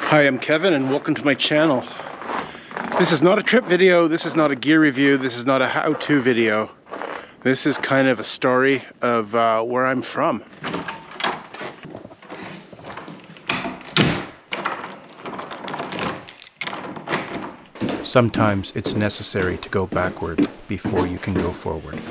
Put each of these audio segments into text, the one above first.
Hi, I'm Kevin and welcome to my channel. This is not a trip video, this is not a gear review, this is not a how-to video. This is kind of a story of where I'm from. Sometimes it's necessary to go backward before you can go forward.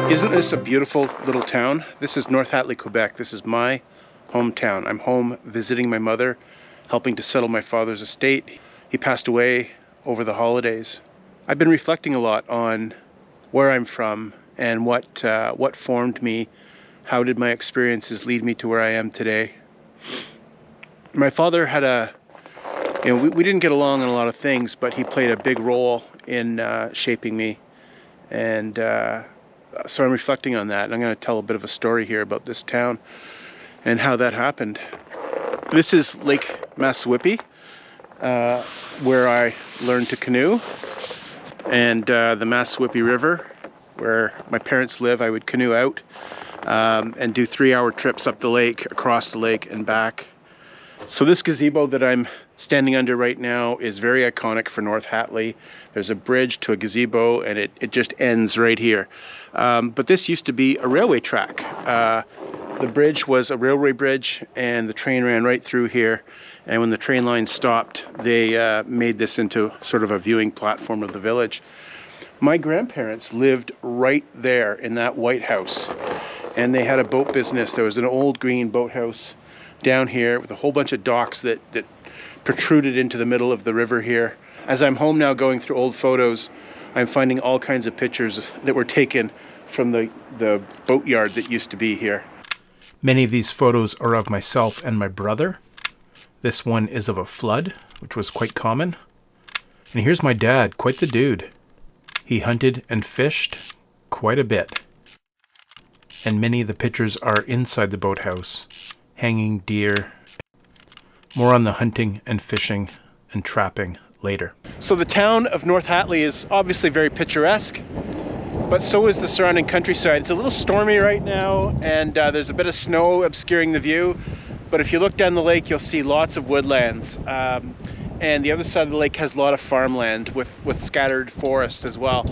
Isn't this a beautiful little town? This is North Hatley, Quebec. This is my hometown. I'm home visiting my mother, helping to settle my father's estate. He passed away over the holidays. I've been reflecting a lot on where I'm from and what formed me. How did my experiences lead me to where I am today? My father had we didn't get along on a lot of things, but he played a big role in shaping me. And so I'm reflecting on that, and I'm going to tell a bit of a story here about this town and how that happened. This is Lake Massawippi, where I learned to canoe, and the Massawippi River, where my parents live. I would canoe out and do 3-hour trips up the lake, across the lake, and back. So this gazebo that I'm standing under right now is very iconic for North Hatley. There's a bridge to a gazebo, and it just ends right here. But this used to be a railway track. The bridge was a railway bridge, and the train ran right through here. And when the train line stopped, they made this into sort of a viewing platform of the village. My grandparents lived right there in that white house, and they had a boat business. There was an old green boathouse down here with a whole bunch of docks that protruded into the middle of the river here. As I'm home now going through old photos, I'm finding all kinds of pictures that were taken from the boatyard that used to be here. Many of these photos are of myself and my brother. This one is of a flood, which was quite common. And here's my dad, quite the dude. He hunted and fished quite a bit. And many of the pictures are inside the boathouse, hanging deer. More on the hunting and fishing and trapping later. So the town of North Hatley is obviously very picturesque, but so is the surrounding countryside. It's a little stormy right now, and there's a bit of snow obscuring the view. But if you look down the lake, you'll see lots of woodlands. And the other side of the lake has a lot of farmland with scattered forests as well.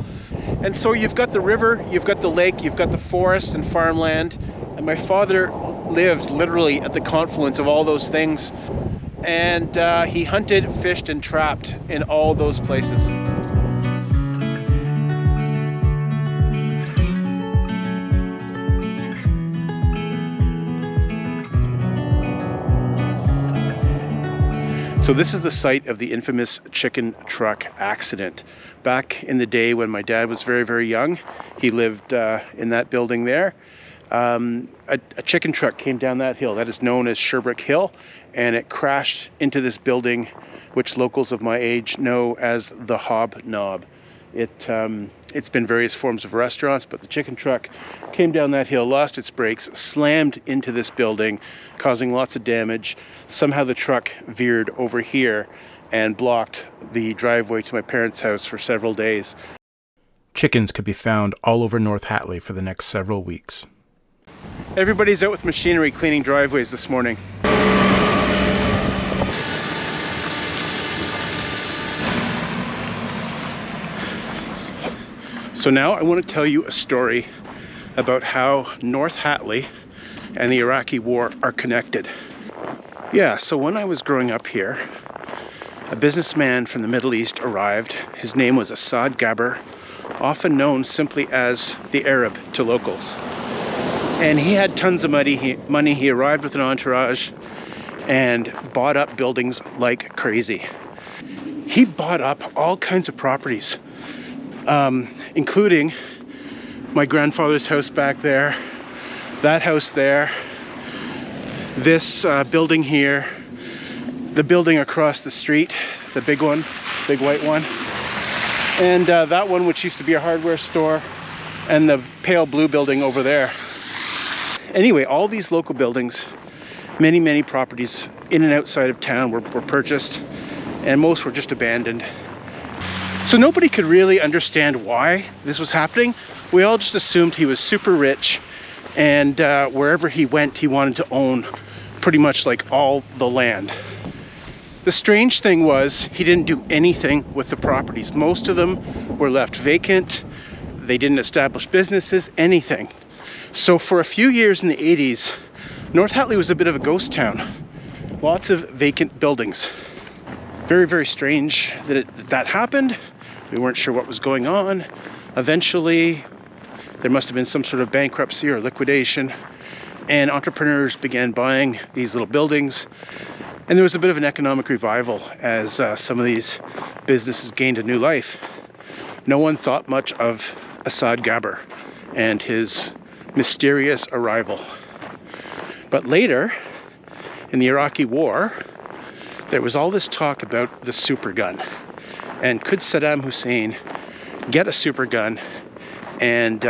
And so you've got the river, you've got the lake, you've got the forest and farmland. And my father lived literally at the confluence of all those things. And he hunted, fished, and trapped in all those places. So this is the site of the infamous chicken truck accident. Back in the day when my dad was very, very young, he lived in that building there. A chicken truck came down that hill that is known as Sherbrooke Hill, and it crashed into this building, which locals of my age know as the Hobnob. It's been various forms of restaurants, but the chicken truck came down that hill, lost its brakes, slammed into this building, causing lots of damage. Somehow the truck veered over here and blocked the driveway to my parents' house for several days. Chickens could be found all over North Hatley for the next several weeks. Everybody's out with machinery cleaning driveways this morning. So now I want to tell you a story about how North Hatley and the Iraqi war are connected. Yeah, so when I was growing up here, a businessman from the Middle East arrived. His name was Asad Gabr, often known simply as the Arab to locals. And he had tons of money. He arrived with an entourage and bought up buildings like crazy. He bought up all kinds of properties, including my grandfather's house back there, that house there, this building here, the building across the street, the big one, big white one, and that one which used to be a hardware store, and the pale blue building over there. Anyway, all these local buildings, many properties in and outside of town were purchased, and most were just abandoned. So nobody could really understand why this was happening. We all just assumed he was super rich, and wherever he went, he wanted to own pretty much like all the land. The strange thing was he didn't do anything with the properties. Most of them were left vacant. They didn't establish businesses, anything. So for a few years in the 80s, North Hatley was a bit of a ghost town. Lots of vacant buildings. Very strange that happened. We weren't sure what was going on. Eventually, there must have been some sort of bankruptcy or liquidation, and entrepreneurs began buying these little buildings. And there was a bit of an economic revival as some of these businesses gained a new life. No one thought much of Asad Gabr and his mysterious arrival. But later, in the Iraqi war, there was all this talk about the super gun. And could Saddam Hussein get a super gun and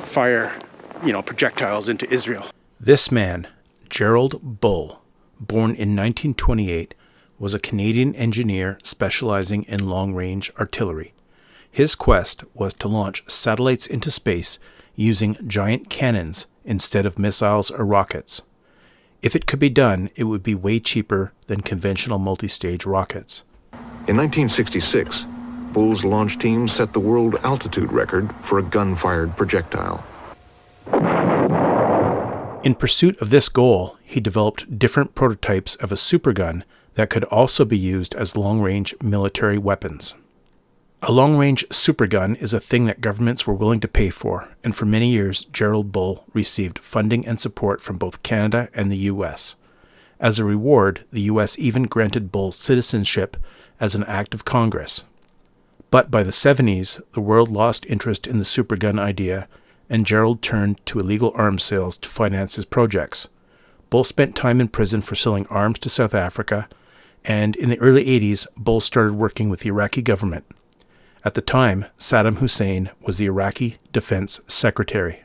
fire, projectiles into Israel? This man, Gerald Bull, born in 1928, was a Canadian engineer specializing in long-range artillery. His quest was to launch satellites into space using giant cannons instead of missiles or rockets. If it could be done, it would be way cheaper than conventional multi-stage rockets. In 1966, Bull's launch team set the world altitude record for a gun-fired projectile. In pursuit of this goal, he developed different prototypes of a supergun that could also be used as long-range military weapons. A long-range supergun is a thing that governments were willing to pay for, and for many years, Gerald Bull received funding and support from both Canada and the U.S. As a reward, the U.S. even granted Bull citizenship as an act of Congress. But by the 70s, the world lost interest in the supergun idea, and Gerald turned to illegal arms sales to finance his projects. Bull spent time in prison for selling arms to South Africa, and in the early 80s, Bull started working with the Iraqi government. At the time, Saddam Hussein was the Iraqi Defense Secretary.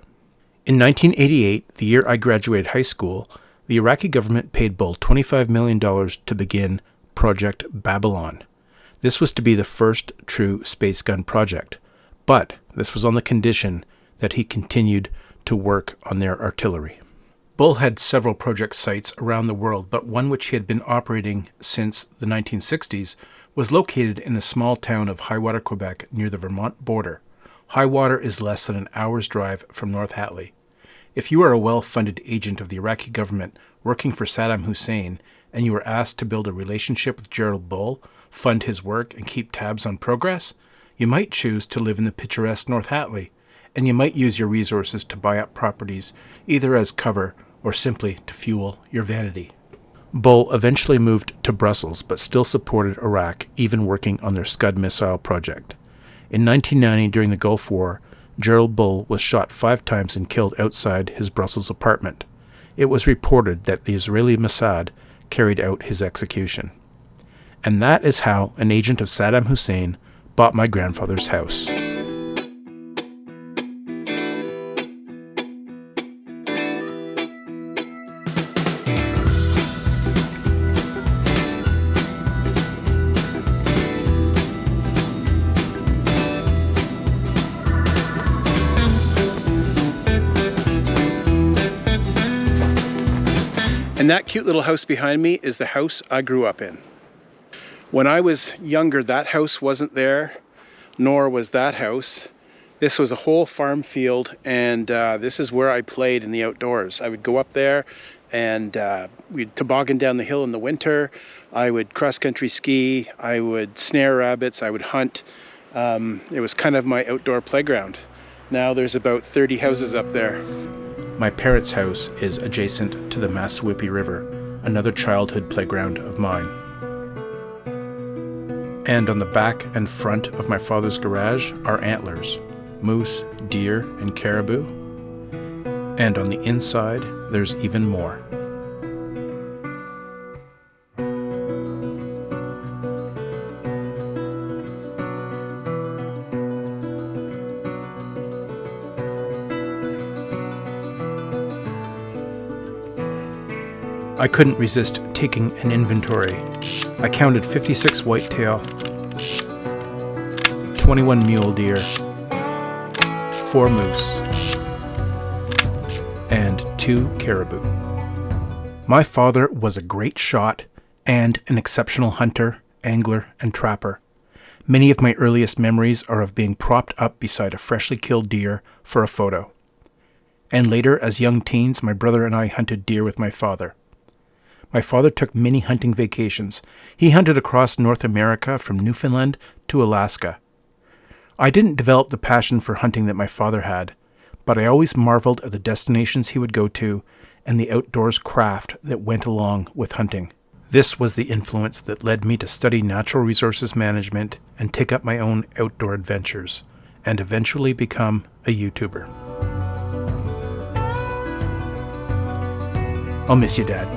In 1988, the year I graduated high school, the Iraqi government paid Bull $25 million to begin Project Babylon. This was to be the first true space gun project, but this was on the condition that he continued to work on their artillery. Bull had several project sites around the world, but one which he had been operating since the 1960s was located in a small town of Highwater, Quebec, near the Vermont border. Highwater is less than an hour's drive from North Hatley. If you are a well-funded agent of the Iraqi government working for Saddam Hussein, and you were asked to build a relationship with Gerald Bull, fund his work, and keep tabs on progress, you might choose to live in the picturesque North Hatley, and you might use your resources to buy up properties either as cover or simply to fuel your vanity. Bull eventually moved to Brussels, but still supported Iraq, even working on their Scud missile project. In 1990, during the Gulf War, Gerald Bull was shot 5 times and killed outside his Brussels apartment. It was reported that the Israeli Mossad carried out his execution. And that is how an agent of Saddam Hussein bought my grandfather's house. And that cute little house behind me is the house I grew up in. When I was younger, that house wasn't there, nor was that house. This was a whole farm field, and this is where I played in the outdoors. I would go up there and we'd toboggan down the hill in the winter. I would cross-country ski. I would snare rabbits. I would hunt. It was kind of my outdoor playground. Now there's about 30 houses up there. My parents' house is adjacent to the Massawippi River, another childhood playground of mine. And on the back and front of my father's garage are antlers, moose, deer, and caribou. And on the inside, there's even more. I couldn't resist taking an inventory. I counted 56 whitetail, 21 mule deer, 4 moose, and 2 caribou. My father was a great shot and an exceptional hunter, angler, and trapper. Many of my earliest memories are of being propped up beside a freshly killed deer for a photo. And later, as young teens, my brother and I hunted deer with my father. My father took many hunting vacations. He hunted across North America from Newfoundland to Alaska. I didn't develop the passion for hunting that my father had, but I always marveled at the destinations he would go to and the outdoors craft that went along with hunting. This was the influence that led me to study natural resources management and take up my own outdoor adventures, and eventually become a YouTuber. I'll miss you, Dad.